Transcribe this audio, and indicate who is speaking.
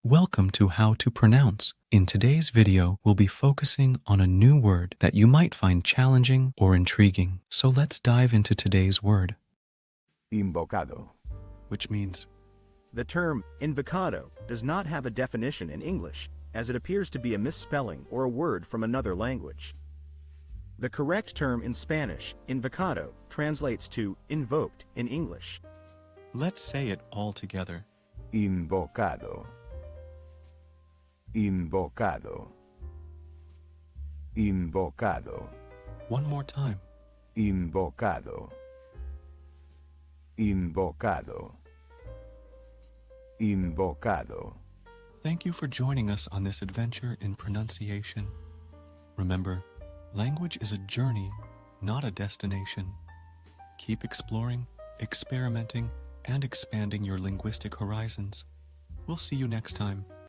Speaker 1: Welcome to How to Pronounce. In today's video, we'll be focusing on a new word that you might find challenging or intriguing. So let's dive into today's word,
Speaker 2: Invocado.
Speaker 1: which means
Speaker 3: The term invocado does not have a definition in English, as it appears to be a misspelling or a word from another language. The correct term in Spanish, invocado, translates to invoked in English.
Speaker 1: let's say it all together.
Speaker 2: Invocado. Invocado. Invocado.
Speaker 1: One more time.
Speaker 2: Invocado. Invocado. Invocado.
Speaker 1: Thank you for joining us on this adventure in pronunciation. Remember, language is a journey, not a destination. Keep exploring, experimenting, and expanding your linguistic horizons. We'll see you next time.